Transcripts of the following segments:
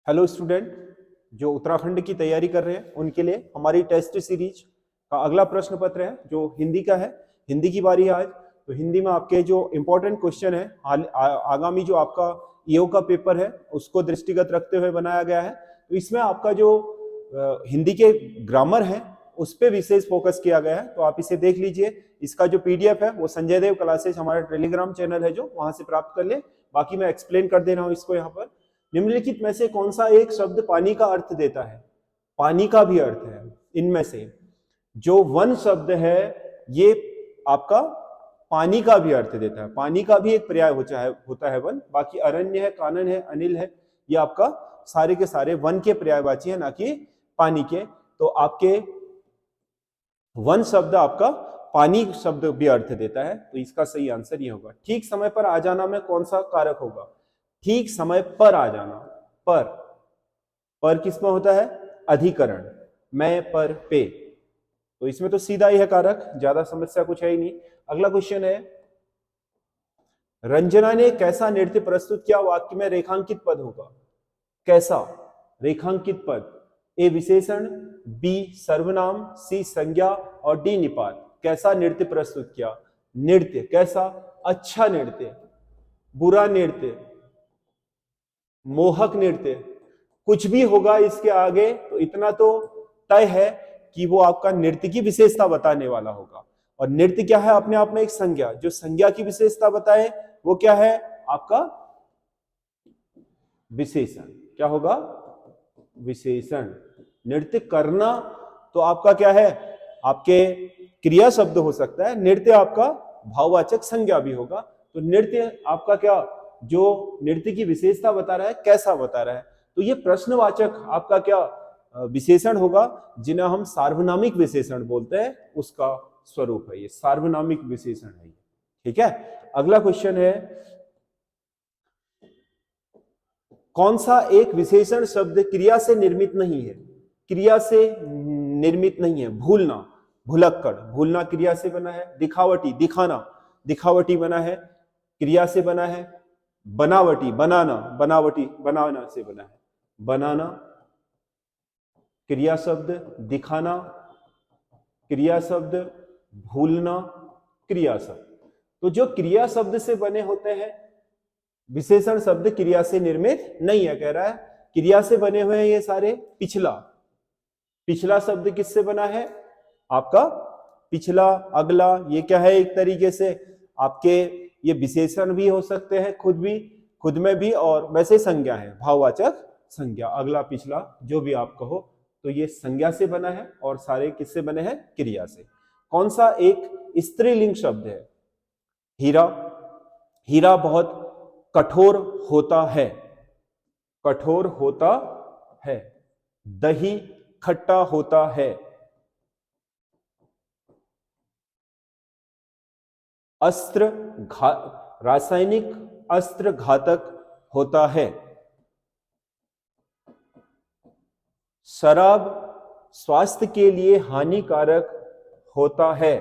Hello student, जो उत्तराखंड की तैयारी कर रहे हैं उनके लिए हमारी टेस्ट सीरीज का अगला प्रश्न पत्र है जो हिंदी का है। हिंदी की बारी है आज। तो हिंदी में आपके जो इंपॉर्टेंट क्वेश्चन है आगामी जो आपका ईओ का पेपर है उसको दृष्टिगत रखते हुए बनाया गया है। तो इसमें आपका जो हिंदी के ग्रामर है उस पर विशेष फोकस किया गया है। तो आप इसे देख लीजिए। इसका जो पीडीएफ है वो संजय देव क्लासेस हमारा टेलीग्राम चैनल है जो वहां से प्राप्त कर ले। बाकी मैं एक्सप्लेन कर दे रहा हूँ इसको यहाँ पर। निम्नलिखित में से कौन सा एक शब्द पानी का अर्थ देता है? पानी का भी अर्थ है। इनमें से जो वन शब्द है ये आपका पानी का भी अर्थ देता है। पानी का भी एक पर्याय होता है वन। बाकी अरण्य है, कानन है, अनिल है, ये आपका सारे के सारे वन के पर्यायवाची है, ना कि पानी के। तो आपके वन शब्द आपका पानी शब्द भी अर्थ देता है। तो इसका सही आंसर ये होगा। ठीक समय पर आ जाना में कौन सा कारक होगा? ठीक समय पर आ जाना। पर किसमें होता है? अधिकरण। मैं, पर, पे। तो इसमें तो सीधा ही है कारक, ज्यादा समस्या कुछ है ही नहीं। अगला क्वेश्चन है, रंजना ने कैसा नृत्य प्रस्तुत किया? वाक्य में रेखांकित पद होगा। कैसा रेखांकित पद? ए विशेषण, बी सर्वनाम, सी संज्ञा और डी निपात। कैसा नृत्य प्रस्तुत किया? नृत्य कैसा? अच्छा नृत्य, बुरा नृत्य, मोहक नृत्य, कुछ भी होगा इसके आगे तो इतना तो तय है कि वो आपका नृत्य की विशेषता बताने वाला होगा। और नृत्य क्या है? अपने आप में एक संज्ञा। जो संज्ञा की विशेषता बताए वो क्या है? आपका विशेषण। क्या होगा? विशेषण। नृत्य करना तो आपका क्या है? आपके क्रिया शब्द हो सकता है। नृत्य आपका भाववाचक संज्ञा भी होगा। तो नृत्य आपका क्या, जो नृत्य की विशेषता बता रहा है, कैसा बता रहा है। तो ये प्रश्नवाचक आपका क्या विशेषण होगा, जिन्हें हम सार्वनामिक विशेषण बोलते हैं, उसका स्वरूप है ये। सार्वनामिक विशेषण है ये। ठीक है। अगला क्वेश्चन है, कौन सा एक विशेषण शब्द क्रिया से निर्मित नहीं है? क्रिया से निर्मित नहीं है। भूलना, भुलक्कड़, भूलना क्रिया से बना है। दिखावटी, दिखाना, दिखावटी बना है, क्रिया से बना है। बनावटी, बनाना, बनावटी, बनाना से बना है। बनाना क्रिया शब्द, दिखाना क्रिया शब्द, भूलना क्रिया शब्द। तो जो क्रिया शब्द से बने होते हैं विशेषण शब्द क्रिया से निर्मित नहीं है। कह रहा है क्रिया से बने हुए हैं ये सारे। पिछला, पिछला शब्द किससे बना है? आपका पिछला, अगला, ये क्या है? एक तरीके से आपके ये विशेषण भी हो सकते हैं, खुद में भी, और वैसे संज्ञा है, भाववाचक संज्ञा। अगला, पिछला, जो भी आप कहो, तो ये संज्ञा से बना है और सारे किससे बने हैं? क्रिया से। कौन सा एक स्त्रीलिंग शब्द है? हीरा, हीरा बहुत कठोर होता है। कठोर होता है। दही खट्टा होता है। अस्त्र रासायनिक अस्त्र घातक होता है। शराब स्वास्थ्य के लिए हानिकारक होता है।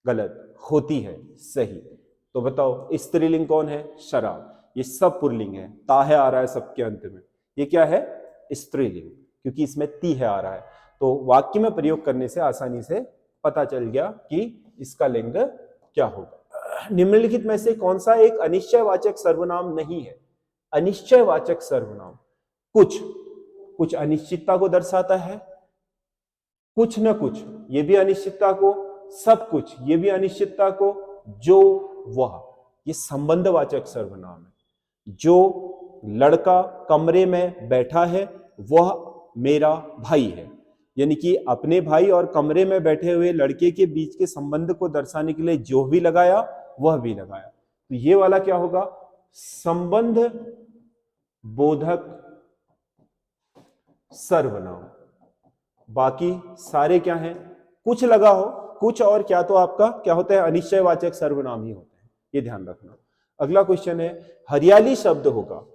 गलत, होती है। सही। तो बताओ स्त्रीलिंग कौन है? शराब। ये सब पुल्लिंग है। ताहे आ रहा है सबके अंत में। ये क्या है? स्त्रीलिंग, क्योंकि इसमें ती है आ रहा है। तो वाक्य में प्रयोग करने से आसानी से पता चल गया कि इसका लिंग क्या होगा। निम्नलिखित में से कौन सा एक अनिश्चयवाचक सर्वनाम नहीं है? अनिश्चयवाचक सर्वनाम कुछ अनिश्चितता को दर्शाता है, कुछ न कुछ ये भी अनिश्चितता को, सब कुछ ये भी अनिश्चितता को, जो, वह, ये संबंधवाचक सर्वनाम है। जो लड़का कमरे में बैठा है वह मेरा भाई है, यानी कि अपने भाई और कमरे में बैठे हुए लड़के के बीच के संबंध को दर्शाने के लिए जो भी लगाया वह भी लगाया। तो ये वाला क्या होगा? संबंध बोधक सर्वनाम। बाकी सारे क्या हैं? कुछ लगा हो, कुछ और क्या तो आपका क्या होता है? अनिश्चयवाचक सर्वनाम ही होते हैं। ये ध्यान रखना। अगला क्वेश्चन है, हरियाली शब्द होगा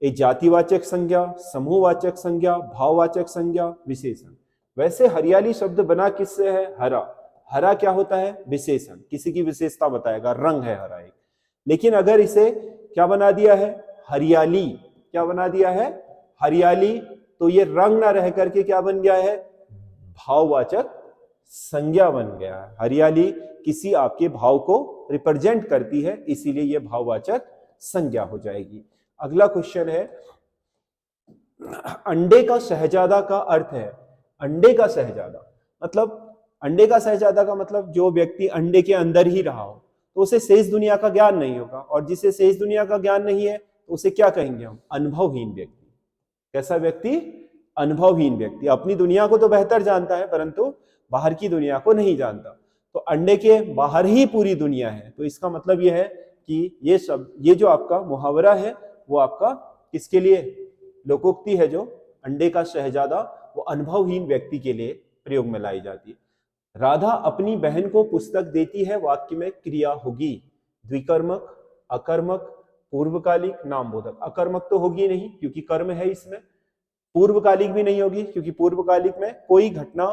एक जातिवाचक संज्ञा, समूहवाचक संज्ञा, भाववाचक संज्ञा, विशेषण। वैसे हरियाली शब्द बना किससे है? हरा। हरा क्या होता है? विशेषण, किसी की विशेषता बताएगा, रंग है हरा एक। लेकिन अगर इसे क्या बना दिया है? हरियाली। क्या बना दिया है? हरियाली, तो ये रंग ना रह करके क्या बन गया है, भाववाचक संज्ञा बन गया है। हरियाली किसी आपके भाव को रिप्रेजेंट करती है, इसीलिए ये भाववाचक संज्ञा हो जाएगी। अगला क्वेश्चन है, अंडे का शहजादा का अर्थ है, अंडे का शहजादा मतलब, अंडे का शहजादा का मतलब जो व्यक्ति अंडे के अंदर ही रहा हो, तो उसे शेष दुनिया का ज्ञान नहीं होगा, और जिसे शेष दुनिया का ज्ञान नहीं है तो उसे क्या कहेंगे हम, अनुभवहीन व्यक्ति। कैसा व्यक्ति, अनुभवहीन व्यक्ति। अपनी दुनिया को तो बेहतर जानता है परंतु बाहर की दुनिया को नहीं जानता, तो अंडे के बाहर ही पूरी दुनिया है। तो इसका मतलब यह है कि ये शब्द, ये जो आपका मुहावरा है वो आपका किसके लिए, लोकोक्ति है, जो अंडे का शहजादा, वो अनुभवहीन व्यक्ति के लिए प्रयोग में लाई जाती है। राधा अपनी बहन को पुस्तक देती है, वाक्य में क्रिया होगी द्विकर्मक, अकर्मक, पूर्वकालिक, नामबोधक। अकर्मक तो होगी नहीं क्योंकि कर्म है इसमें, पूर्वकालिक भी नहीं होगी क्योंकि पूर्वकालिक में कोई घटना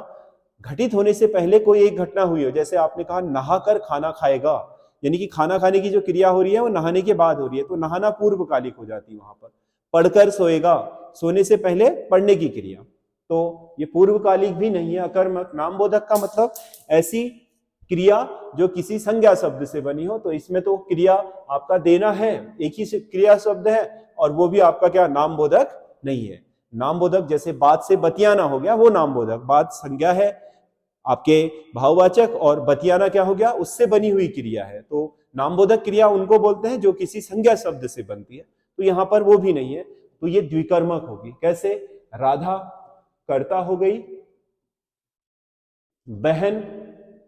घटित होने से पहले कोई एक घटना हुई हो, जैसे आपने कहा नहाकर खाना खाएगा, यानी कि खाना खाने की जो क्रिया हो रही है वो नहाने के बाद हो रही है, तो नहाना पूर्वकालिक हो जाती है वहां पर। पढ़कर सोएगा, सोने से पहले पढ़ने की क्रिया, तो ये पूर्वकालिक भी नहीं है, अकर्मक। नामबोधक का मतलब ऐसी क्रिया जो किसी संज्ञा शब्द से बनी हो, तो इसमें तो क्रिया आपका देना है, एक ही क्रिया शब्द है, और वो भी आपका क्या, नामबोधक नहीं है। नामबोधक जैसे बात से बतियाना हो गया, वो नामबोधक, बात संज्ञा है आपके भाववाचक, और बतियाना क्या हो गया, उससे बनी हुई क्रिया है। तो नामबोधक क्रिया उनको बोलते हैं जो किसी संज्ञा शब्द से बनती है, तो यहां पर वो भी नहीं है, तो ये द्विकर्मक होगी। कैसे, राधा कर्ता हो गई, बहन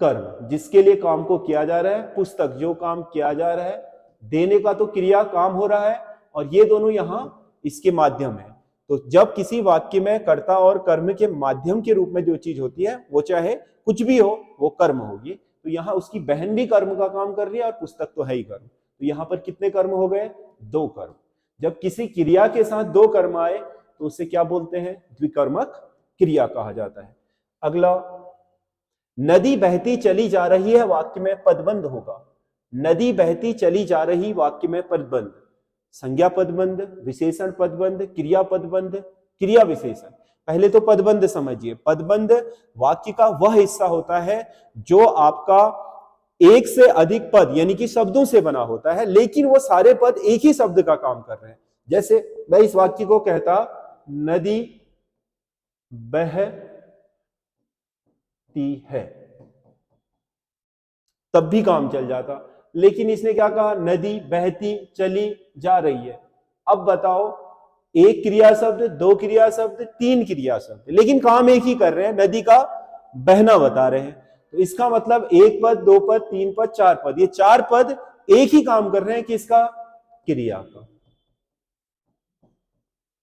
कर्म, जिसके लिए काम को किया जा रहा है, पुस्तक जो काम किया जा रहा है, देने का तो क्रिया काम हो रहा है, और ये दोनों यहां इसके माध्यम है। तो जब किसी वाक्य में कर्ता और कर्म के माध्यम के रूप में जो चीज होती है, वो चाहे कुछ भी हो, वो कर्म होगी। तो यहां उसकी बहन भी कर्म का काम कर रही है और पुस्तक तो है ही कर्म, तो यहां पर कितने कर्म हो गए, दो कर्म। जब किसी क्रिया के साथ दो कर्म आए तो उसे क्या बोलते हैं, द्विकर्मक क्रिया कहा जाता है। अगला, नदी बहती चली जा रही है, वाक्य में पदबंध होगा। नदी बहती चली जा रही, वाक्य में पदबंध, संज्ञा पदबंध, विशेषण पदबंध, क्रिया पदबंध, क्रिया विशेषण। पहले तो पदबंध समझिए। पदबंध वाक्य का वह हिस्सा होता है जो आपका एक से अधिक पद यानी कि शब्दों से बना होता है, लेकिन वो सारे पद एक ही शब्द का काम कर रहे हैं। जैसे मैं इस वाक्य को कहता, नदी बहती है, तब भी काम चल जाता, लेकिन इसने क्या कहा, नदी बहती चली जा रही है। अब बताओ, एक क्रिया शब्द, दो क्रिया शब्द, तीन क्रिया शब्द, लेकिन काम एक ही कर रहे हैं, नदी का बहना बता रहे हैं। तो इसका मतलब एक पद, दो पद, तीन पद, चार पद, ये चार पद एक ही काम कर रहे हैं, किसका, क्रिया का।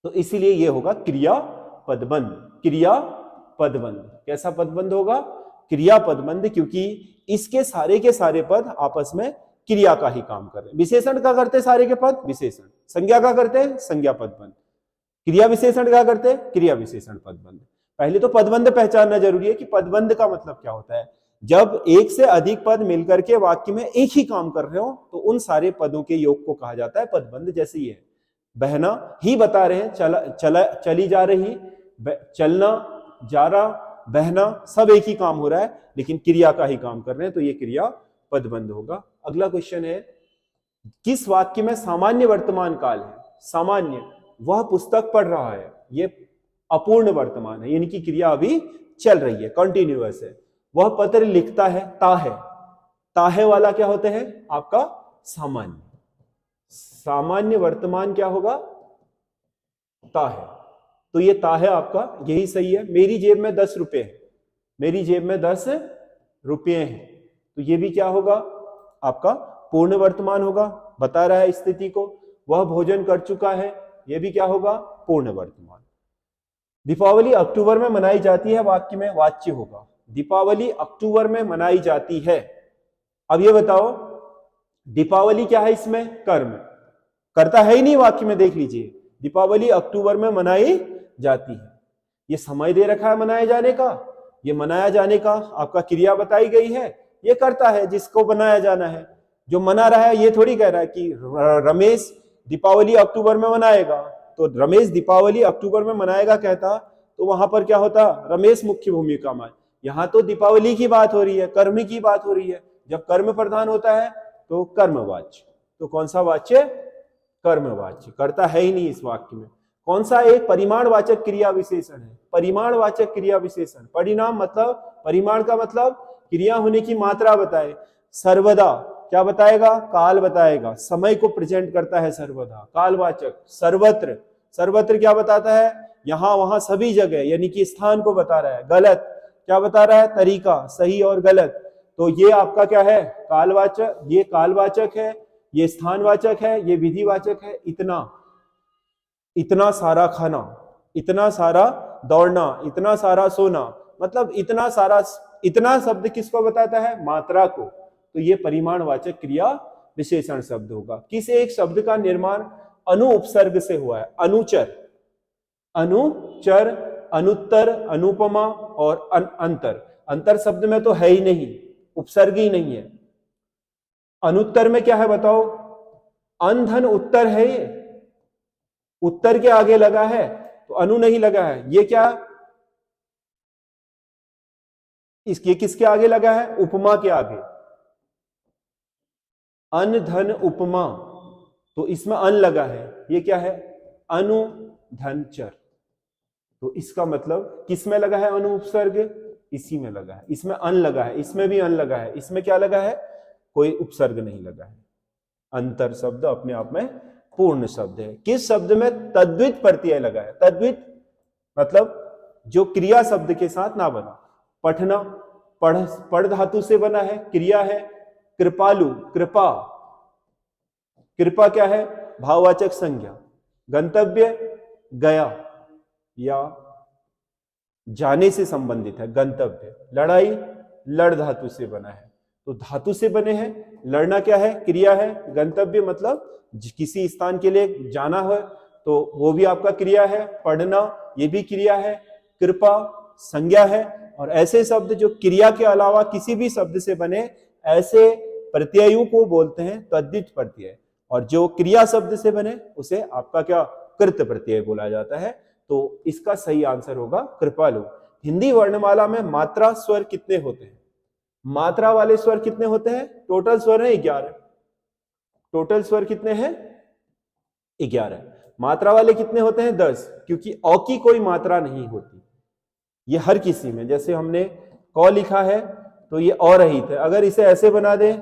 तो इसीलिए ये होगा क्रिया पदबंध। क्रिया पदबंध कैसा पदबंध होगा, क्रिया पदबंध, क्योंकि इसके सारे के सारे पद आपस में क्रिया का ही काम कर रहे हैं। विशेषण का करते सारे के पद विशेषण, संज्ञा का करते हैं संज्ञा पदबंध, क्रिया विशेषण क्या करते हैं, क्रिया विशेषण पदबंध। पहले तो पदबंध पहचानना जरूरी है कि पदबंध का मतलब क्या होता है। जब एक से अधिक पद मिलकर के वाक्य में एक ही काम कर रहे हो तो उन सारे पदों के योग को कहा जाता है पदबंध। जैसे ये है, बहना ही बता रहे हैं, चला चली जा रही, चलना, जा रहा, बहना, सब एक ही काम हो रहा है, लेकिन क्रिया का ही काम कर रहे हैं, तो ये क्रिया पदबंध होगा। अगला क्वेश्चन है, किस वाक्य में सामान्य वर्तमान काल है। सामान्य, वह पुस्तक पढ़ रहा है, ये अपूर्ण वर्तमान है, यानी कि क्रिया अभी चल रही है, कंटिन्यूअस है। वह पत्र लिखता है, ता है, ताहे वाला क्या होते हैं आपका सामान्य। सामान्य वर्तमान क्या होगा, ता है, तो ये ता है आपका, यही सही है। मेरी जेब में 10 रुपए है, मेरी जेब में 10 रुपये हैं, तो ये भी क्या होगा आपका पूर्ण वर्तमान होगा, बता रहा है स्थिति को। वह भोजन कर चुका है, ये भी क्या होगा, पूर्ण वर्तमान। दीपावली अक्टूबर में मनाई जाती है, वाक्य में वाच्य होगा। दीपावली अक्टूबर में मनाई जाती है। अब ये बताओ, दीपावली क्या है इसमें, कर्म, करता है ही नहीं वाक्य में, देख लीजिए। दीपावली अक्टूबर में मनाई जाती है, ये समय दे रखा है मनाए जाने का, ये मनाया जाने का आपका क्रिया बताई गई है, ये करता है जिसको बनाया जाना है। जो मना रहा है ये थोड़ी कह रहा है कि रमेश दीपावली अक्टूबर में मनाएगा, तो रमेश दीपावली अक्टूबर में मनाएगा कहता तो वहां पर क्या होता, रमेश मुख्य भूमिका में। यहां तो दीपावली की बात हो रही है, कर्म की बात हो रही है। जब कर्म प्रधान होता है तो कर्मवाच्य। तो कौन सा वाच्य, कर्मवाच्य। कर्ता है ही नहीं इस वाक्य में। कौन सा एक परिमाणवाचक क्रिया विशेषण है, परिमाणवाचक क्रिया विशेषण। परिणाम मतलब, परिमाण का मतलब क्रिया होने की मात्रा बताए। सर्वदा क्या बताएगा, काल बताएगा। समय को प्रेजेंट करता है सर्वदा, कालवाचक। सर्वत्र, सर्वत्र क्या बताता है, यहां वहां सभी जगह, यानी कि स्थान को बता रहा है। गलत क्या बता रहा है, तरीका, सही और गलत। तो ये आपका क्या है, कालवाचक, ये कालवाचक है, ये स्थानवाचक है, ये विधिवाचक है। इतना, इतना सारा खाना, इतना सारा दौड़ना, इतना सारा सोना, मतलब इतना सारा, इतना शब्द किसको बताता है, मात्रा को। तो ये परिमाणवाचक क्रिया विशेषण शब्द होगा। किस एक शब्द का निर्माण अनु उपसर्ग से हुआ है, अनुचर, अनुचर, अनुत्तर, अनुपमा और अंतर। अंतर शब्द में तो है ही नहीं, उपसर्ग ही नहीं है। अनुत्तर में क्या है बताओ, अनधन उत्तर है ये, उत्तर के आगे लगा है तो अनु नहीं लगा है। ये क्या, इसके किसके आगे लगा है, उपमा के आगे। अन धन उपमा, तो इसमें अन लगा है। ये क्या है, अनु धन चर। तो इसका मतलब किस में लगा है अनु उपसर्ग, इसी में लगा है। इसमें अन लगा है, इसमें भी अन लगा है, इसमें क्या लगा है, कोई उपसर्ग नहीं लगा है। अंतर शब्द अपने आप में पूर्ण शब्द है। किस शब्द में तद्वित प्रत्यय लगा है, तद्वित मतलब जो क्रिया शब्द के साथ ना बना। पठना, पढ़, पढ़ धातु से बना है, क्रिया है। कृपालु, कृपा, कृपा क्या है, भाववाचक संज्ञा। गंतव्य, गया या जाने से संबंधित है गंतव्य। लड़ाई, लड़ धातु से बना है, तो धातु से बने हैं। लड़ना क्या है, क्रिया है। गंतव्य मतलब किसी स्थान के लिए जाना है, तो वो भी आपका क्रिया है। पढ़ना, ये भी क्रिया है। कृपा संज्ञा है। और ऐसे शब्द जो क्रिया के अलावा किसी भी शब्द से बने, ऐसे प्रत्ययों को बोलते हैं तद्धित प्रत्यय। और जो क्रिया शब्द से बने उसे आपका क्या, कृत प्रत्यय बोला जाता है। तो इसका सही आंसर होगा कृपालु। हिंदी वर्णमाला में मात्रा स्वर कितने होते हैं, मात्रा वाले स्वर कितने होते हैं, टोटल स्वर है 11। टोटल स्वर कितने हैं, 11। मात्रा वाले कितने होते हैं, 10, क्योंकि औ की कोई मात्रा नहीं होती। ये हर किसी में, जैसे हमने क लिखा है तो ये अ रहित है, अगर इसे ऐसे बना दे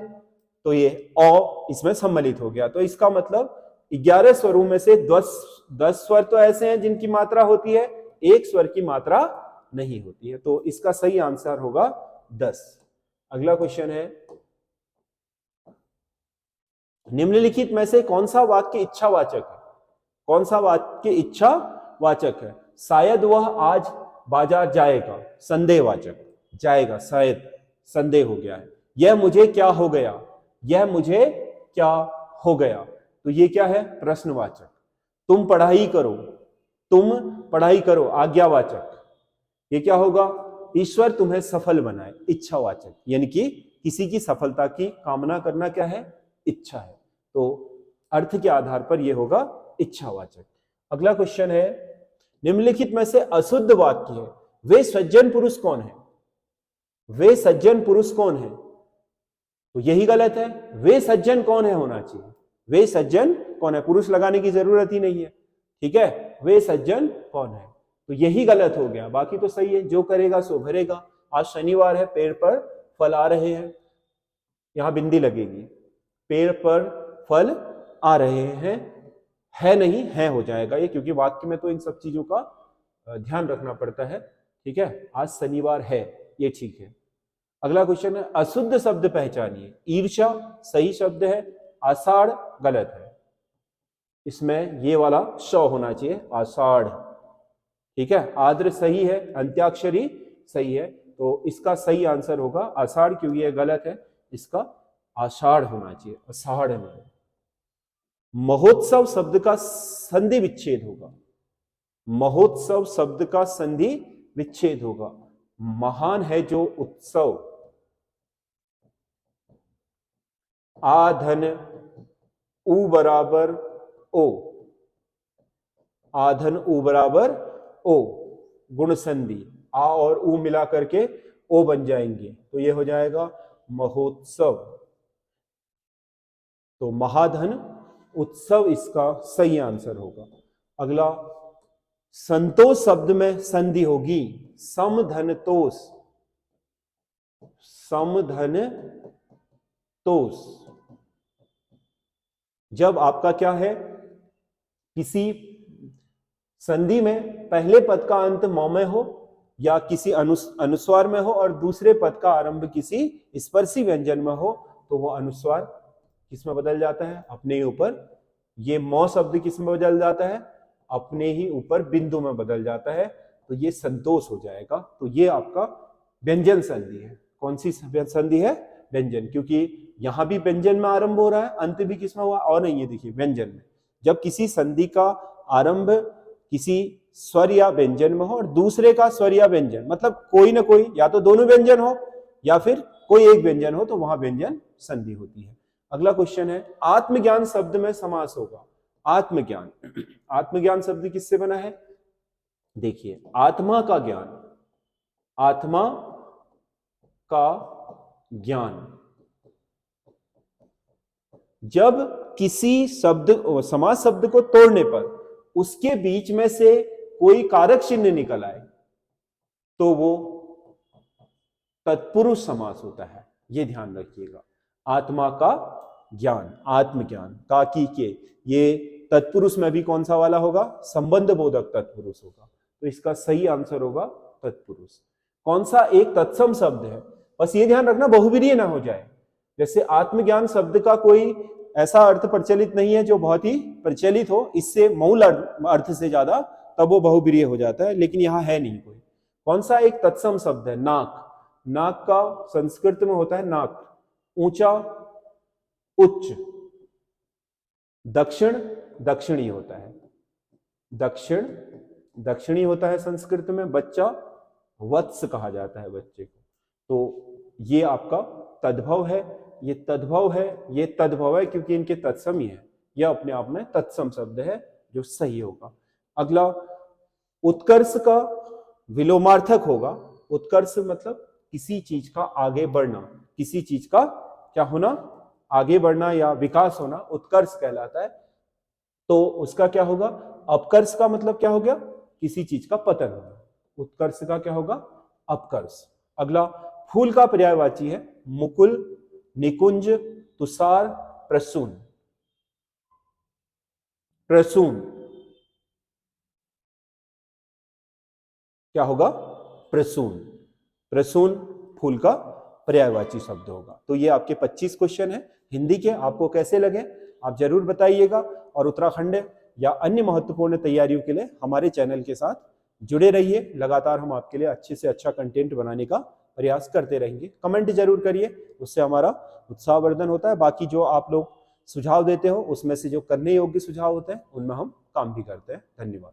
तो ये अ इसमें सम्मिलित हो गया। तो इसका मतलब 11 स्वरों में से 10 स्वर तो ऐसे हैं जिनकी मात्रा होती है, एक स्वर की मात्रा नहीं होती है। तो इसका सही आंसर होगा 10। अगला क्वेश्चन है, निम्नलिखित में से कौन सा वाक्य इच्छावाचक है, कौन सा वाक्य इच्छावाचक है। शायद वह आज बाजार जाएगा, संदेहवाचक, जाएगा शायद, संदेह हो गया है। यह मुझे क्या हो गया, यह मुझे क्या हो गया, तो ये क्या है, प्रश्नवाचक। तुम पढ़ाई करो, तुम पढ़ाई करो, आज्ञावाचक। ये क्या होगा, ईश्वर तुम्हें सफल बनाए, इच्छावाचक। यानी कि किसी की सफलता की कामना करना क्या है, इच्छा है। तो अर्थ के आधार पर यह होगा इच्छावाचक। अगला क्वेश्चन है, निम्नलिखित में से अशुद्ध वाक्य है, वे सज्जन पुरुष कौन है, वे सज्जन पुरुष कौन है, तो यही गलत है। वे सज्जन कौन है होना चाहिए, वे सज्जन कौन है, पुरुष लगाने की जरूरत ही नहीं है। ठीक है, वे सज्जन कौन है, तो यही गलत हो गया, बाकी तो सही है। जो करेगा सो भरेगा। आज शनिवार है, पेड़ पर फल आ रहे हैं, यहां बिंदी लगेगी, पेड़ पर फल आ रहे हैं, है नहीं है हो जाएगा ये, क्योंकि वाक्य में तो इन सब चीजों का ध्यान रखना पड़ता है। ठीक है, आज शनिवार है, ये ठीक है। अगला क्वेश्चन है, अशुद्ध शब्द पहचानिए। ईर्ष्या सही शब्द है, आषाढ़ गलत है, इसमें ये वाला श होना चाहिए, आषाढ़। ठीक है, आद्र सही है, अंत्याक्षरी सही है, तो इसका सही आंसर होगा आषाढ़, क्योंकि ये गलत है, इसका आषाढ़ होना चाहिए, आषाढ़ में। महोत्सव शब्द का संधि विच्छेद होगा, महोत्सव शब्द का संधि विच्छेद होगा। महान है जो उत्सव, आ धन उ बराबर ओ, आधन उ बराबर ओ, गुण संधि आ और उ मिला करके ओ बन जाएंगे, तो ये हो जाएगा महोत्सव। तो महाधन उत्सव इसका सही आंसर होगा। अगला, संतोष शब्द में संधि होगी समधनतोष, समधनतोष। जब आपका क्या है, किसी संधि में पहले पद का अंत मौ में हो या किसी अनुस्वार में हो और दूसरे पद का आरंभ किसी स्पर्शी व्यंजन में हो, तो वो अनुस्वार किसमें बदल जाता है, अपने ही ऊपर। ये मौ शब्द किसमें बदल जाता है, अपने ही ऊपर बिंदु में बदल जाता है, तो ये संतोष हो जाएगा। तो ये आपका व्यंजन संधि है। कौन सी संधि है, व्यंजन, क्योंकि यहां भी व्यंजन में आरंभ हो रहा है, अंत भी किसमें हुआ, और नहीं, ये देखिए व्यंजन में। जब किसी संधि का आरंभ किसी स्वर या व्यंजन में हो और दूसरे का स्वर या व्यंजन, मतलब कोई ना कोई, या तो दोनों व्यंजन हो या फिर कोई एक व्यंजन हो, तो वहां व्यंजन संधि होती है। अगला क्वेश्चन है, आत्मज्ञान शब्द में समास होगा। आत्मज्ञान, आत्मज्ञान शब्द किससे बना है, देखिए, आत्मा का ज्ञान, आत्मा का ज्ञान। जब किसी शब्द, समास शब्द को तोड़ने पर उसके बीच में से कोई कारक चिन्ह निकल आए, तो वो तत्पुरुष समास होता है। ये ध्यान रखिएगा। आत्मा का ज्ञान, आत्मज्ञान का की के, ये तत्पुरुष में भी कौन सा वाला होगा, संबंध बोधक तत्पुरुष होगा। तो इसका सही आंसर होगा तत्पुरुष। कौन सा एक तत्सम शब्द है, बस ये ध्यान रखना बहुवीर्य ना हो जाए। जैसे आत्मज्ञान शब्द का कोई ऐसा अर्थ प्रचलित नहीं है जो बहुत ही प्रचलित हो, इससे मूल अर्थ से ज्यादा, तब वो बहुवीर्य हो जाता है, लेकिन यहां है नहीं कोई। कौन सा एक तत्सम शब्द है, नाक। नाक का संस्कृत में होता है नाक, ऊंचा, उच्च। दक्षिण, दक्षिणी होता है, दक्षिण दक्षिणी होता है संस्कृत में। बच्चा, वत्स कहा जाता है बच्चे को। तो ये आपका तद्भव है, ये तद्भव है, ये तद्भव है, क्योंकि इनके तत्सम ही है। यह अपने आप में तत्सम शब्द है जो सही होगा। अगला, उत्कर्ष का विलोमार्थक होगा। उत्कर्ष मतलब किसी चीज का आगे बढ़ना, किसी चीज का क्या होना, आगे बढ़ना या विकास होना, उत्कर्ष कहलाता है। तो उसका क्या होगा, अपकर्ष का मतलब क्या हो गया, किसी चीज का पतन होना। उत्कर्ष का क्या होगा, अपकर्ष। अगला, फूल का पर्यायवाची है मुकुल, निकुंज, तुषार, प्रसून। प्रसून क्या होगा, प्रसून। प्रसून फूल का पर्यायवाची शब्द होगा। तो ये आपके 25 क्वेश्चन है हिंदी के। आपको कैसे लगे आप जरूर बताइएगा, और उत्तराखंड या अन्य महत्वपूर्ण तैयारियों के लिए हमारे चैनल के साथ जुड़े रहिए। लगातार हम आपके लिए अच्छे से अच्छा कंटेंट बनाने का प्रयास करते रहेंगे। कमेंट जरूर करिए, उससे हमारा उत्साहवर्धन होता है। बाकी जो आप लोग सुझाव देते हो, उसमें से जो करने योग्य सुझाव होते हैं, उनमें हम काम भी करते हैं। धन्यवाद।